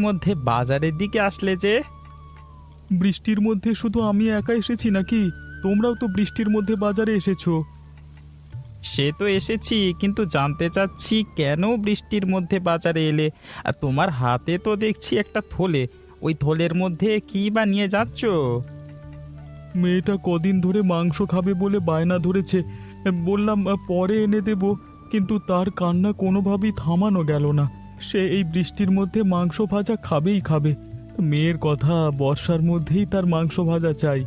মধ্যে বাজারের দিকে আসলে যে? বৃষ্টির মধ্যে শুধু আমি একা এসেছি নাকি? তোমরাও তো বৃষ্টির মধ্যে বাজারে এসেছো। সে তো এসেছি, কিন্তু জানতে চাচ্ছি কেন বৃষ্টির মধ্যে বাজারে এলে? আর তোমার হাতে তো দেখছি একটা থলে, ওই থলের মধ্যে কি বা নিয়ে যাচ্ছ? মেয়েটা কদিন ধরে মাংস খাবে বলে বায়না ধরেছে। বললাম পরে এনে দেব, কিন্তু তার কান্না কোনোভাবেই থামানো গেল না। সে এই বৃষ্টির মধ্যে মাংস ভাজা খাবেই খাবে। মেয়ের কথা, বর্ষার মধ্যেই তার মাংস ভাজা চাই।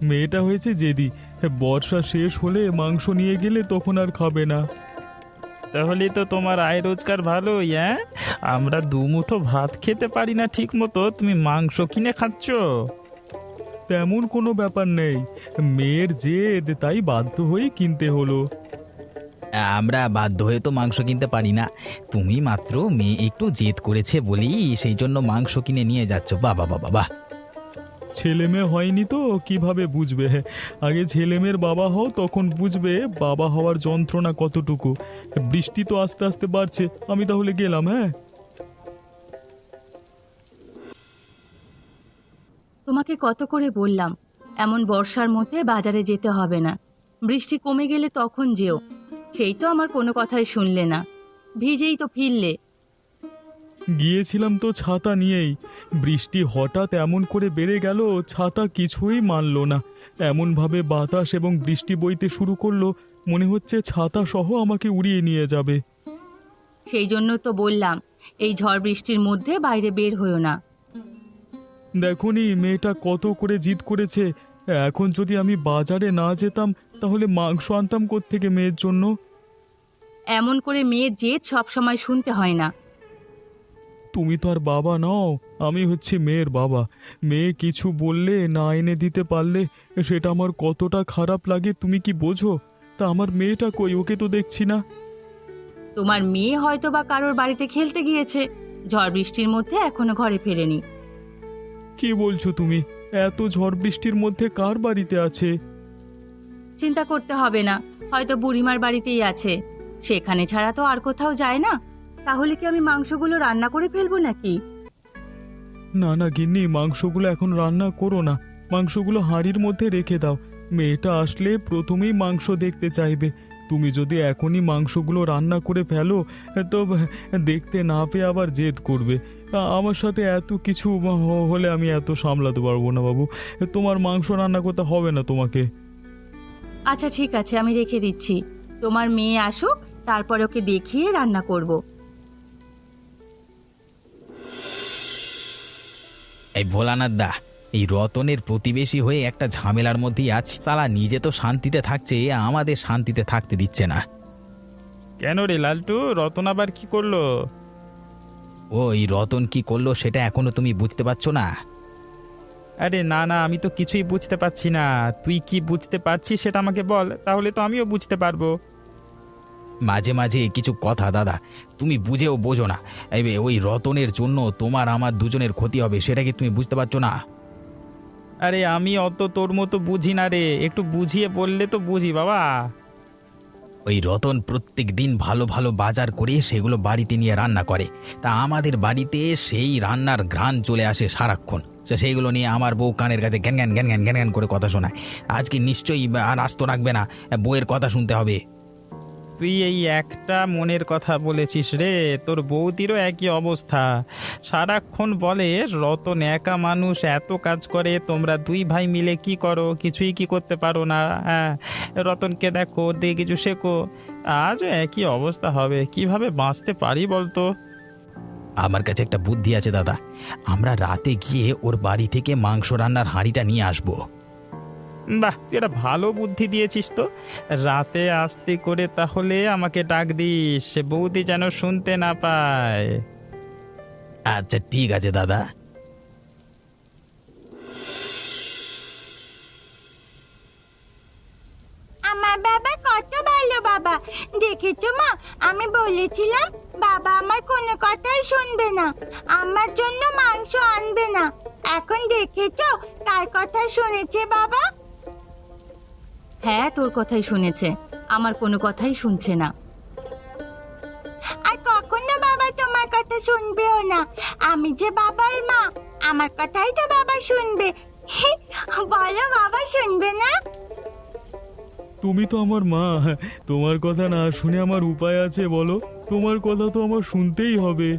মেয়েটা হয়েছে জেদি। বর্ষা শেষ হলে মাংস নিয়ে গেলে তখন আর খাবে না। তাহলে তো তোমার আয় রোজগার ভালোই, হ্যাঁ? আমরা দুমুঠো ভাত খেতে পারি না ঠিক মতো, তুমি মাংস কিনে খাচ্ছ? তেমন কোনো ব্যাপার নেই, মেয়ের জেদ, তাই বাধ্য হয়ে কিনতে হলো। আমরা বাধ্য হয়ে তো মাংস কিনতে পারি না। তুমি মাত্র মেয়ে একটু জেদ করেছে বলি সেই জন্য মাংস কিনে নিয়ে যাচ্ছ। বাবা বাবা বাহ! ছেলে মেয়ে হয়নি তো কিভাবে বুঝবে? আগে ছেলে মেয়ের বাবা হও, তখন বুঝবে বাবা হওয়ার যন্ত্রণা কতটুকু। বৃষ্টি তো আস্তে আস্তে বাড়ছে, আমি তাহলে গেলাম। হ্যাঁ, তোমাকে কত করে বললাম এমন বর্ষার মধ্যে বাজারে যেতে হবে না, বৃষ্টি কমে গেলে তখন যেও। সেই তো আমার কোনো কথাই শুনলে না, ভিজেই তো ফিরলে। গিয়েছিলাম তো ছাতা নিয়েই, বৃষ্টি হঠাৎ এমন করে বেড়ে গেল, ছাতা কিছুই মানল না। এমনভাবে বাতাস এবং বৃষ্টি বইতে শুরু করলো, মনে হচ্ছে ছাতা সহ আমাকে উড়িয়ে নিয়ে যাবে। সেই জন্য তো বললাম এই ঝড় বৃষ্টির মধ্যে বাইরে বের হইও না। দেখোনি মেয়েটা কত করে জিদ করেছে। এখন যদি আমি বাজারে না যেতাম তাহলে মাংস আনতাম কোত্থেকে মেয়ের জন্য? এমন করে মেয়ের জেদ সবসময় শুনতে হয় না। তুমি তো আর বাবা নও, আমি হচ্ছি মেয়ের বাবা। মেয়ে কিছু বললে, না এনে দিতে পারলে, সেটা আমার কতটা খারাপ লাগে তুমি কি বোঝো? তা আমার মেয়েটা কই? ওকে তো দেখছি না। তোমার মেয়ে হয়তো বা কারোর বাড়িতে খেলতে গিয়েছে, ঝড় বৃষ্টির মধ্যে এখনো ঘরে ফেরেনি। কি বলছো তুমি? এত ঝড় বৃষ্টির মধ্যে কার বাড়িতে আছে? চিন্তা করতে হবে না, হয়তো বুড়িমার বাড়িতেই আছে। সেখানে ছাড়া তো আর কোথাও যায় না। তাহলে কি আমি মাংসগুলো রান্না করে ফেলবো নাকি? না না গিন্নি, মাংসগুলো এখন রান্না করো না, মাংসগুলো হাঁড়ির মধ্যে রেখে দাও। মেয়েটা আসলে প্রথমেই মাংস দেখতে চাইবে। তুমি যদি এখনই মাংসগুলো রান্না করে ফেলো, তো দেখতে না পেয়ে আবার জেদ করবে। আমার সাথে এত কিছু হলে আমি এত সামলাতে পারবো না বাবু। তোমার মাংস রান্না করতে হবে না তোমাকে। আচ্ছা ঠিক আছে, আমি রেখে দিচ্ছি। তোমার মেয়ে আসুক, তারপর ওকে দেখিয়ে রান্না করব। এই ভোলানাথ দা, এই রতনের প্রতিবেশী হয়ে একটা ঝামেলার মধ্যেই আছে। সালা নিজে তো শান্তিতে থাকছে, আমাদের শান্তিতে থাকতে দিচ্ছে না। কেন রে লালটু, রতন আবার কি করলো? ও, এই রতন কি করলো সেটা এখনো তুমি বুঝতে পারছো না? আরে না না, আমি তো কিছুই বুঝতে পারছি না। তুই কি বুঝতে পারছিস সেটা আমাকে বল, তাহলে তো আমিও বুঝতে পারবো। মাঝে মাঝে কিছু কথা দাদা তুমি বুঝেও বোঝো না। ওই রতনের জন্য তোমার আমার দুজনের ক্ষতি হবে, সেটা কি তুমি বুঝতে পারছো না? আরে আমি অত তোর মতো বুঝি না রে, একটু বুঝিয়ে বললে তো বুঝি বাবা। ওই রতন প্রত্যেক দিন ভালো ভালো বাজার করে সেগুলো বাড়িতে নিয়ে রান্না করে। তা আমাদের বাড়িতে সেই রান্নার ঘ্রাণ চলে আসে সারাক্ষণ। সেইগুলো নিয়ে আমার বউ কানের কাছে ঘ্যান ঘ্যান ঘ্যান ঘ্যান ঘ্যান ঘ্যান করে কথা শোনায়। আজকে নিশ্চয়ই আর আস্ত রাখবে না, বউয়ের কথা শুনতে হবে। তুই এই একটা মনের কথা বলেছিস রে, তোর বৌদিরও একই অবস্থা। সারাক্ষণ বলে রতন একা মানুষ, এত কাজ করে, তোমরা দুই ভাই মিলে কি করো? কিছুই কি করতে পারো না? হ্যাঁ, রতনকে দেখো, দিয়ে কিছু শেখো। আজও একই অবস্থা হবে, কিভাবে বাঁচতে পারি বলতো? আমার কাছে একটা বুদ্ধি আছে দাদা, আমরা রাতে গিয়ে ওর বাড়ি থেকে মাংস রান্নার হাঁড়িটা নিয়ে আসবো। বাহ, তুই একটা ভালো বুদ্ধি দিয়েছিস তো। রাতে আস্তে করে তাহলে আমাকে ডাক দিস, সে বৌদি যেন শুনতে না পায়। আচ্ছা ঠিক আছে দাদা। আমার বাবা কত ভালো বাবা, দেখেছো মা? আমি বলেছিলাম বাবা আমার কোনো কথাই শুনবে না, আমার জন্য মাংস আনবে না। এখন দেখেছো কার কথা শুনেছে বাবা? হ্যাঁ, তোর কথাই শুনেছে, আমার কোনো কথাই শুনছে না। আর কখনো বাবা তোমার কথা শুনবেও না। আমি যে বাবার মা, আমার কথাই তো বাবা শুনবে। বলো বাবা, শুনবে না? তুমি তো আমার মা, তোমার কথা না শুনে আমার উপায় আছে বলো? তোমার কথা তো আমার শুনতেই হবে।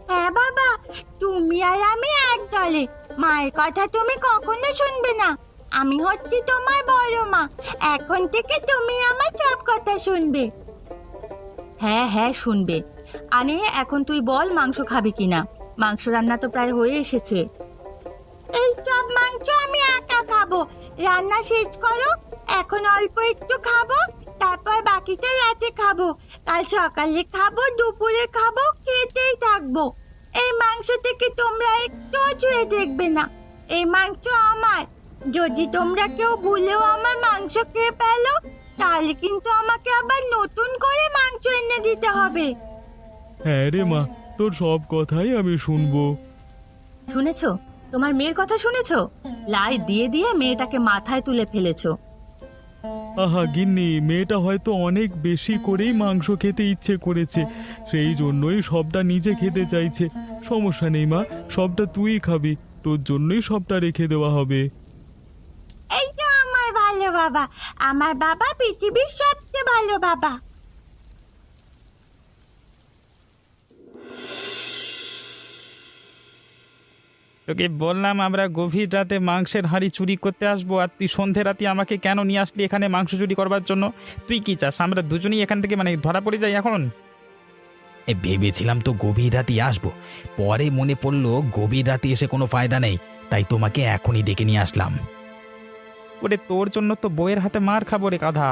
হ্যাঁ বাবা, তুমি আর আমি এক দলে। মায়ের কথা তুমি কখনো শুনবে না। আমি হচ্ছি তোমার বড় মা। এখন থেকে তুমি আমার সব কথা শুনবে। হ্যাঁ হ্যাঁ শুনবে। আনে এখন তুই বল মাংস খাবি কিনা? মাংস রান্না তো প্রায় হয়ে এসেছে। এই সব মাংস আমি একা খাবো। রান্না শেষ করো। এখন অল্প একটু খাবো, তারপর বাকিটা রাতে খাবো। কাল সকালে খাবো, দুপুরে খাবো, খেতেই থাকবো। এই মাংস থেকে তোমরা একটুও ছুঁয়ে দেখবে না। এই মাংস আমার। যদি তোমরা কেউ ভুলেও আমার মাংস খেয়ে ফেলো, তাহলে কিন্তু আমাকে আবার নতুন করে মাংস এনে দিতে হবে। হ্যাঁ রে মা, তোর সব কথাই আমি শুনবো। শুনেছো? তোমার মেয়ের কথা শুনেছো? লাই দিয়ে দিয়ে মেয়েটাকে মাথায় তুলে ফেলেছো। আহা গিন্নি, মেয়েটা হয়তো অনেক বেশি করেই মাংস খেতে ইচ্ছে করেছে, সেই জন্যই সবটা নিজে খেতে চাইছে। সমস্যা নেই মা, সবটা তুই খাবি, তোর জন্যই সবটা রেখে দেওয়া হবে। এই তো আমার ভালো বাবা। আমার বাবা পৃথিবীর সবচেয়ে ভালো বাবা। তোকে বললাম আমরা গভীর রাতে মাংসের হাঁড়ি চুরি করতে আসবো, আর তুই সন্ধে রাতে আমাকে কেন নিয়ে আসলি এখানে মাংস চুরি করবার জন্য? তুই কি চাস আমরা দুজনেই এখান থেকে মানে ধরা পড়ে যাই এখন? ভেবেছিলাম তো গভীর রাতে আসবো, পরে মনে পড়লো গভীর রাতে এসে কোনো ফায়দা নেই, তাই তোমাকে এখনই ডেকে নিয়ে আসলাম। ওরে তোর জন্য তো বইয়ের হাতে মার খাবো রে গাধা।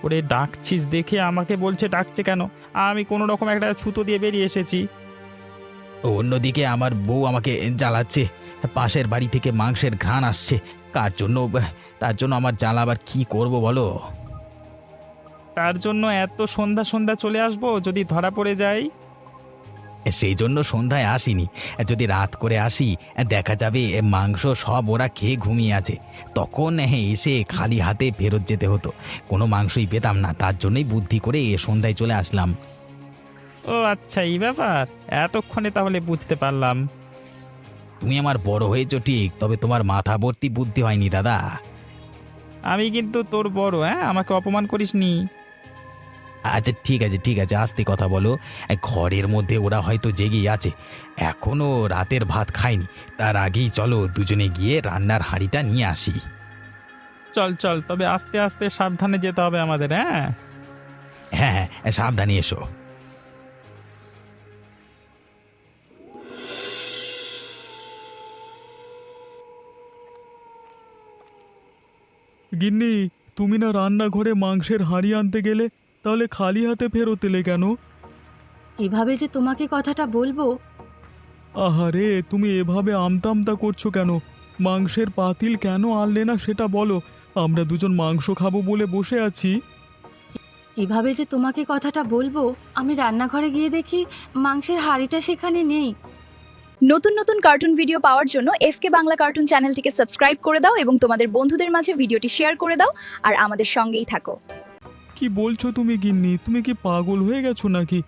ওরে ডাকছিস দেখে আমাকে বলছে ডাকছে কেন? আমি কোনো রকম একটা ছুতো দিয়ে বেরিয়ে এসেছি। অন্যদিকে আমার বউ আমাকে জ্বালাচ্ছে, পাশের বাড়ি থেকে মাংসের ঘ্রাণ আসছে। কার জন্য? তার জন্য আমার জ্বালা আবার কি করব বলো? তার জন্য এত সন্ধ্যা সন্ধ্যা চলে আসবো যদি ধরা পড়ে যাই? সেই জন্য সন্ধ্যায় আসিনি। যদি রাত করে আসি, দেখা যাবে মাংস সব ওরা খেয়ে ঘুমিয়ে আছে, তখন এসে খালি হাতে ফেরত যেতে হতো, কোনো মাংসই পেতাম না। তার জন্যই বুদ্ধি করে সন্ধ্যায় চলে আসলাম। ও আচ্ছা, এই ব্যাপার। এতক্ষণে তাহলে বুঝতে পারলাম। তুমি আমার বড় হয়েছো ঠিক, তবে তোমার মাথা ভর্তি বুদ্ধি হয়নি দাদা। আমি কিন্তু তোর বড়, হ্যাঁ, আমাকে অপমান করিসনি। আচ্ছা ঠিক আছে ঠিক আছে, আস্তে কথা বলো। ঘরের মধ্যে ওরা হয়তো জেগেই আছে, এখনো রাতের ভাত খায়নি। তার আগেই চলো দুজনে গিয়ে রান্নার হাঁড়িটা নিয়ে আসি। চল চল, তবে আস্তে আস্তে সাবধানে যেতে হবে আমাদের। হ্যাঁ হ্যাঁ হ্যাঁ, সাবধানে এসো। গিন্নি, তুমি না রান্নাঘরে মাংসের হাঁড়ি আনতে গেলে, তাহলে খালি হাতে ফেরত এলে কেন? কিভাবে যে তোমাকে কথাটা বলবো। আহারে, তুমি এভাবে আমতা করছো কেন? মাংসের পাতিল কেন আনলে না সেটা বলো। আমরা দুজন মাংস খাবো বলে বসে আছি। কিভাবে যে তোমাকে কথাটা বলবো, আমি রান্নাঘরে গিয়ে দেখি মাংসের হাঁড়িটা সেখানে নেই। নতুন নতুন কার্টুন ভিডিও পাওয়ার জন্য এফকে বাংলা কার্টুন চ্যানেলটিকে সাবস্ক্রাইব করে দাও এবং তোমাদের বন্ধুদের মাঝে ভিডিওটি শেয়ার করে দাও আর আমাদের সঙ্গেই থাকো। কি বলছো তুমি গিন্নি? তুমি কি পাগল হয়ে গেছো নাকি?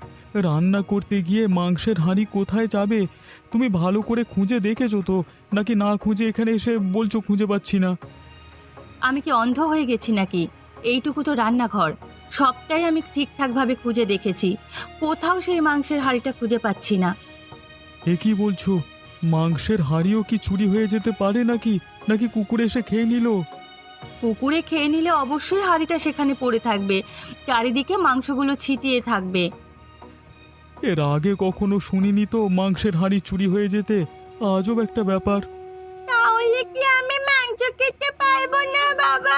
রান্না করতে গিয়ে মাংসের হাঁড়ি কোথায় যাবে? তুমি ভালো করে খুঁজে দেখেছো তো, নাকি না খুঁজে এখানে এসে বলছো খুঁজে পাচ্ছি না? আমি কি অন্ধ হয়ে গেছি নাকি? এইটুকু তো রান্নাঘর, সবটাই আমি ঠিকঠাকভাবে খুঁজে দেখেছি, কোথাও সেই মাংসের হাঁড়িটা খুঁজে পাচ্ছি না। এ কি বলছো? মাংসের হাঁড়িও কি চুরি হয়ে যেতে পারে নাকি? নাকি কুকুর এসে খেয়ে নিল? কুকুরে খেয়ে নিলে অবশ্যই হাঁড়িটা সেখানে পড়ে থাকবে, চারিদিকে মাংসগুলো ছিটিয়ে থাকবে। এর আগে কখনো শুনিনি তো মাংসের হাঁড়ি চুরি হয়ে যেতে। আজব একটা ব্যাপার। তাহলে কি আমি মাংস খেতে পারবো না বাবা?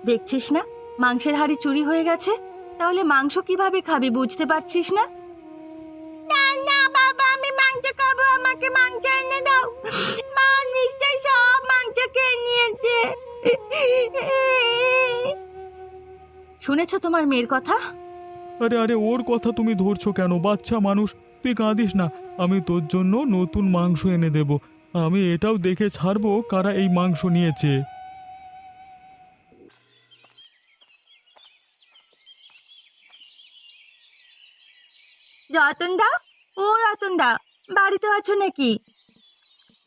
দেখছিস না মাংসের হাঁড়ি চুরি হয়ে গেছে? তাহলে মাংস কিভাবে খাবি, বুঝতে পারছিস না? না না বাবা, আমি মাংস খাবো। আমাকে মাংস এনে দাও। মা নিশ্চয়ই সব মাংস খেয়ে নিয়েছে। শুনেছো তোমার মেয়ের কথা? আরে আরে, ওর কথা তুমি ধরছো কেন? বাচ্চা মানুষ, তুই কাঁদিস না। আমি তোর জন্য নতুন মাংস এনে দেব। আমি এটাও দেখে ছাড়বো কারা এই মাংস নিয়েছে। রতন দা, ও রতন দা, বাড়িতে আছো নাকি?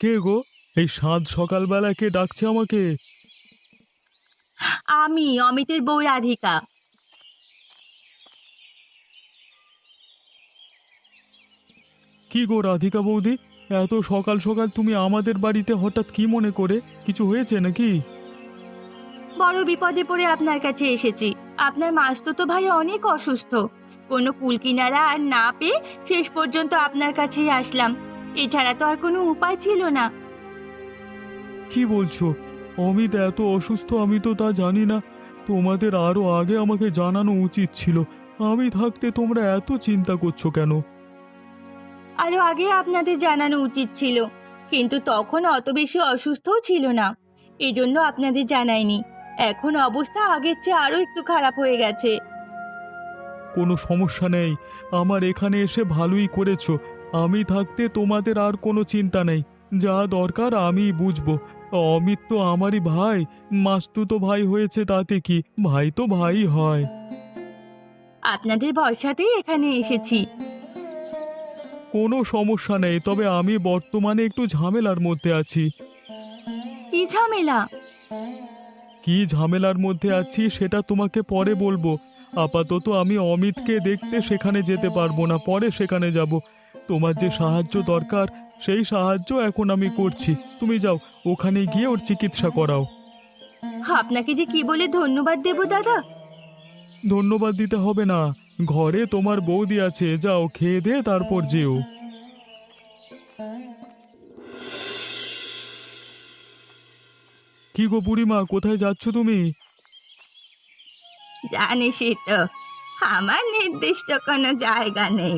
কে গো? এই সাত সকালবেলা কে ডাকছে আমাকে? আমি অমিতের বউ রাধিকা। কি গো রাধিকা বৌদি, এত সকাল সকাল তুমি আমাদের বাড়িতে হঠাৎ কি মনে করে? কিছু হয়েছে নাকি? বড় বিপদে পড়ে আপনার কাছে এসেছি। আপনার মাসতুতো ভাই অনেক অসুস্থ। কোনো কুল কিনারা আর না পেয়ে শেষ পর্যন্ত আপনার কাছেই আসলাম। এছাড়া তো আর কোনো উপায় ছিল না। কি বলছো? অমিত এত অসুস্থ, আমি তো তা জানি না। তোমাদের আরো আগে আমাকে জানানো উচিত ছিল। আমি থাকতে তোমরা এত চিন্তা করছো কেন? আরো আগে আপনাদের জানানো উচিত ছিল, কিন্তু তখন অত বেশি অসুস্থও ছিল না, এই জন্য আপনাদের জানাইনি। এখন অবস্থা আগের চেয়ে আরো একটু খারাপ হয়ে গেছে। কোনো সমস্যা নেই, আমার এখানে এসে ভালোই করেছো। আমি থাকতে তোমাদের আর কোনো চিন্তা নেই। যা দরকার আমি বুঝবো। অমিত তো আমারই ভাই, মাসতুতো ভাই হয়েছে তাতে কি, ভাই তো ভাই হয়। আপনাদের ভরসাতেই এখানে এসেছি। কোনো সমস্যা নেই, তবে আমি বর্তমানে একটু ঝামেলার মধ্যে আছি। কি ঝামেলা? কি ঝামেলার মধ্যে আছি সেটা তোমাকে পরে বলবো। আপাতত আমি অমিতকে দেখতে সেখানে যেতে পারবো না, পরে সেখানে যাব। তোমার যে সাহায্য দরকার সেই সাহায্য এখন আমি করছি। তুমি যাও, ওখানে গিয়ে ওর চিকিৎসা করাও। আপনাকে যে কি বলে ধন্যবাদ দেব দাদা। ধন্যবাদ দিতে হবে না, ঘরে তোমার বৌদি আছে, যাও খেয়ে দে তারপর যেও। কি গো বুড়িমা, কোথায় যাচ্ছ তুমি? জানিসই তো আমার নির্দিষ্ট কোনো জায়গা নেই।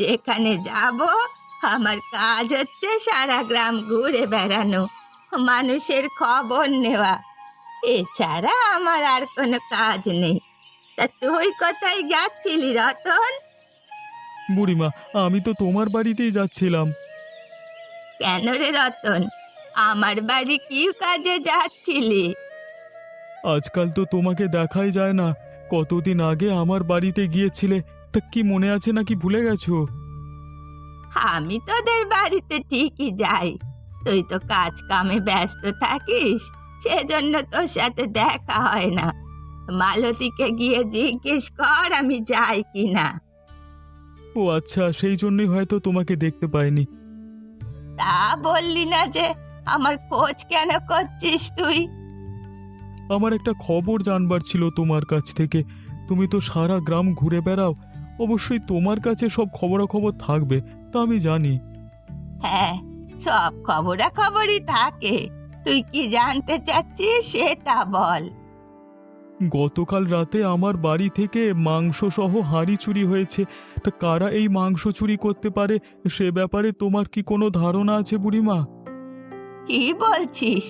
যেখানে যাব আমার কাজ হচ্ছে সারা গ্রাম ঘুরে বেড়ানো, মানুষের খবর নেওয়া। এছাড়া আমার আর কোনো কাজ নেই। তা তুই কোথায় যাচ্ছিলি রতন? বুড়িমা, আমি তো তোমার বাড়িতেই যাচ্ছিলাম। কেন রে রতন, আমার বাড়ি কি কাজে যাচ্ছিলি? আজকাল তো তোমাকে দেখাই যায় না। কতদিন আগে আমার বাড়িতে গিয়েছিলে, তা কি মনে আছে নাকি ভুলে গেছো? আমি তোদের বাড়িতে ঠিকই যাই, তুই তো কাজ কামে ব্যস্ত থাকিস, সেজন্য তোর সাথে দেখা হয় না। মালতীকে গিয়ে জিজ্ঞেস কর আমি যাই কিনা। ও আচ্ছা, সেই জন্যই হয়তো তোমাকে দেখতে পাইনি। তা বললি না যে, আমার খোঁজ কেন করছিস তুই? আমার একটা খবর জানবার ছিল তোমার কাছ থেকে। তুমি তো সারা গ্রাম ঘুরে বেড়াও, অবশ্যই তোমার কাছে সব খবরাখবর থাকবে, তা আমি জানি। হ্যাঁ, সব খবরাখবরই থাকে। তুই কি জানতে চাচ্ছিস সেটা বল। গতকাল রাতে আমার বাড়ি থেকে মাংস সহ হাঁড়ি চুরি হয়েছে। তা কারা এই মাংস চুরি করতে পারে সে ব্যাপারে তোমার কি কোনো ধারণা আছে বুড়িমা? কি বলছিস?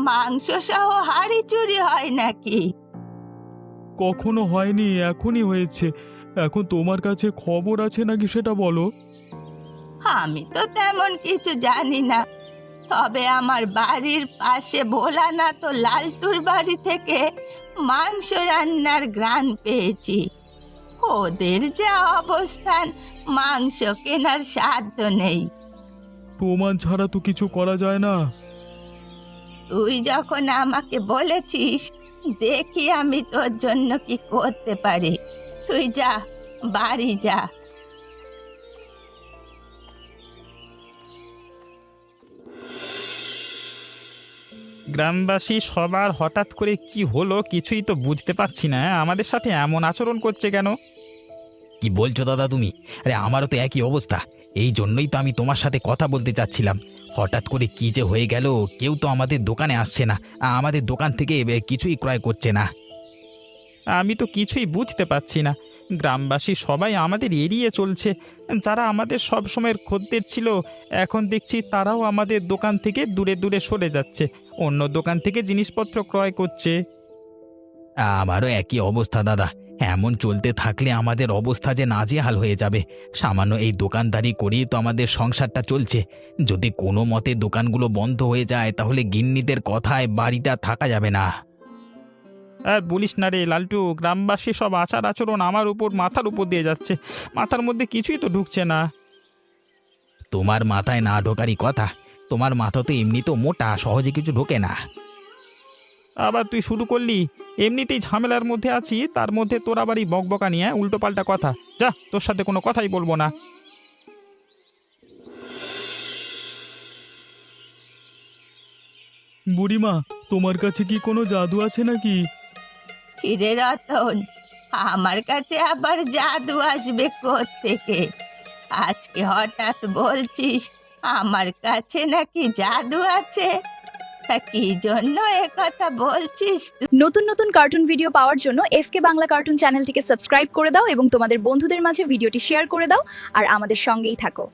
মাংস সহ হাঁড়ি চুরি হয় নাকি? কখনো হয়নি, এখনই হয়েছে। এখন তোমার কাছে খবর আছে নাকি সেটা বলো। আমি তো তেমন কিছু জানি না, তবে আমার বাড়ির পাশে ভোলানাথ ও লালটুর বাড়ি থেকে মাংস রান্নার ঘ্রাণ পেয়েছি। ওদের যা অবস্থান, মাংস কেনার সাধ্য নেই। প্রমাণ ছাড়া তো কিছু করা যায় না। তুই যখন আমাকে বলেছিস, দেখি আমি তোর জন্য কি করতে পারি। তুই যা, বাড়ি যা। গ্রামবাসী সবার হঠাৎ করে কি হলো কিছুই তো বুঝতে পারছি না। আমাদের সাথে এমন আচরণ করছে কেন? কি বলছো দাদা তুমি? আরে আমারও তো একই অবস্থা। এই জন্যই তো আমি তোমার সাথে কথা বলতে চাচ্ছিলাম। হঠাৎ করে কি যে হয়ে গেল, কেউ তো আমাদের দোকানে আসছে না, আমাদের দোকান থেকে কিছুই ক্রয় করছে না। আমি তো কিছুই বুঝতে পারছি না। গ্রামবাসী সবাই আমাদের এড়িয়ে চলছে। যারা আমাদের সব সময়ের খদ্দের ছিল, এখন দেখছি তারাও আমাদের দোকান থেকে দূরে দূরে সরে যাচ্ছে, অন্য দোকান থেকে জিনিসপত্র ক্রয় করছে। আমারও একই অবস্থা দাদা। এমন চলতে থাকলে আমাদের অবস্থা যে নাজেহাল হয়ে যাবে। সামান্য এই দোকানদারি করেই তো আমাদের সংসারটা চলছে। যদি কোনো মতে দোকানগুলো বন্ধ হয়ে যায় তাহলে গিন্নিদের কথায় বাড়িতে আর থাকা যাবে না। আর বলিস না রে লালটু, গ্রামবাসী সব আচার আচরণ আমার উপর মাথার উপর দিয়ে যাচ্ছে, মাথার মধ্যে কিছুই তো ঢুকছে না। তোমার মাথায় না ঢোকারই কথা, তোমার মাথা তো এমনি তো মোটা, সহজে কিছু ঢোকে না। আবার তুই শুরু করলি, এমনিতেই ঝামেলার মধ্যে আছি, তার মধ্যে তোর আবার এই বকবকা নিয়ে উল্টো পাল্টা কথা। যা, তোর সাথে কোনো কথাই বলবো না। বুড়িমা, তোমার কাছে কি কোনো জাদু আছে নাকি? কিরে রতন, আমার কাছে আবার জাদু আসবে কোত্থেকে? আজকে হঠাৎ বলছিস আমার কাছে নাকি জাদু আছে? তা কি জন্য কথা বলছিস তুই? নতুন নতুন কার্টুন ভিডিও পাওয়ার জন্য এফকে বাংলা কার্টুন চ্যানেলটিকে সাবস্ক্রাইব করে দাও এবং তোমাদের বন্ধুদের মাঝে ভিডিওটি শেয়ার করে দাও আর আমাদের সঙ্গেই থাকো।